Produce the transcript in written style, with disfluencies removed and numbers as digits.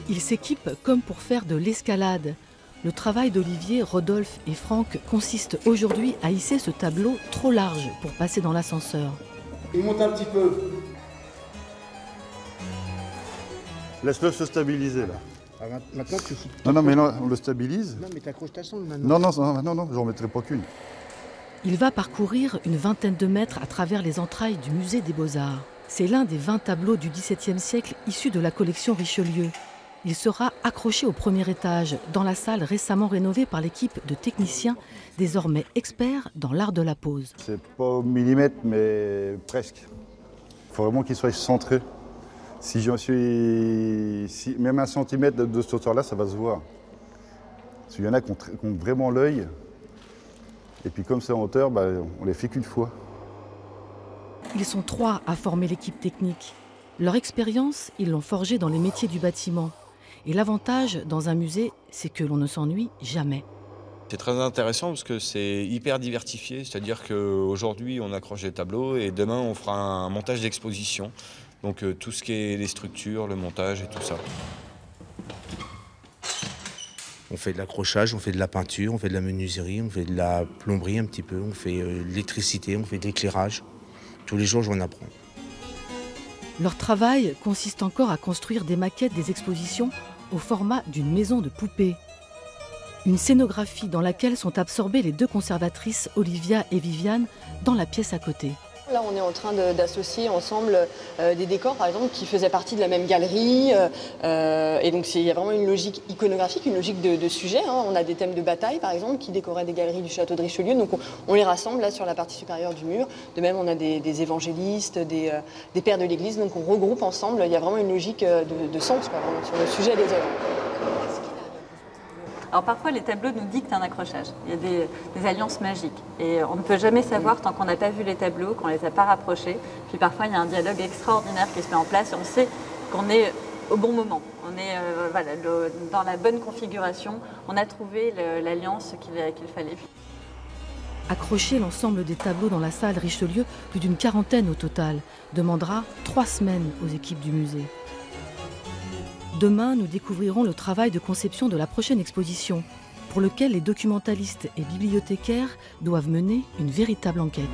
Ils s'équipent comme pour faire de l'escalade. Le travail d'Olivier, Rodolphe et Franck consiste aujourd'hui à hisser ce tableau trop large pour passer dans l'ascenseur. Il monte un petit peu. Laisse-le se stabiliser là. Ah, maintenant tu fous. Non, mais là, on le stabilise. Non, mais t'accroches ta sonde maintenant. Non, j'en mettrai pas qu'une. Il va parcourir une vingtaine de mètres à travers les entrailles du musée des Beaux-Arts. C'est l'un des 20 tableaux du XVIIe siècle issus de la collection Richelieu. Il sera accroché au premier étage, dans la salle récemment rénovée par l'équipe de techniciens, désormais experts dans l'art de la pose. C'est pas au millimètre, mais presque. Il faut vraiment qu'il soit centré. Si j'en suis... même un centimètre de cette hauteur-là, ça va se voir. Parce qu'il y en a qui ont vraiment l'œil. Et puis comme c'est en hauteur, on les fait qu'une fois. Ils sont 3 à former l'équipe technique. Leur expérience, ils l'ont forgée dans les métiers du bâtiment. Et l'avantage dans un musée, c'est que l'on ne s'ennuie jamais. C'est très intéressant parce que c'est hyper diversifié, c'est-à-dire qu'aujourd'hui on accroche des tableaux et demain on fera un montage d'exposition. Donc tout ce qui est les structures, le montage et tout ça. On fait de l'accrochage, on fait de la peinture, on fait de la menuiserie, on fait de la plomberie un petit peu, on fait de l'électricité, on fait de l'éclairage. Tous les jours j'en apprends. Leur travail consiste encore à construire des maquettes des expositions au format d'une maison de poupées. Une scénographie dans laquelle sont absorbées les 2 conservatrices, Olivia et Viviane, dans la pièce à côté. Là, on est en train d'associer ensemble des décors, par exemple, qui faisaient partie de la même galerie. Et donc, il y a vraiment une logique iconographique, une logique de sujet. Hein. On a des thèmes de bataille, par exemple, qui décoraient des galeries du château de Richelieu. Donc, on les rassemble là sur la partie supérieure du mur. De même, on a des évangélistes, des pères de l'Église. Donc, on regroupe ensemble. Il y a vraiment une logique de sens, quoi, vraiment, sur le sujet des œuvres. Alors parfois les tableaux nous dictent un accrochage, il y a des alliances magiques et on ne peut jamais savoir tant qu'on n'a pas vu les tableaux, qu'on ne les a pas rapprochés. Puis parfois il y a un dialogue extraordinaire qui se met en place et on sait qu'on est au bon moment, on est dans la bonne configuration, on a trouvé l'alliance qu'il fallait. Accrocher l'ensemble des tableaux dans la salle Richelieu, plus d'une quarantaine au total, demandera 3 semaines aux équipes du musée. Demain, nous découvrirons le travail de conception de la prochaine exposition, pour lequel les documentalistes et bibliothécaires doivent mener une véritable enquête.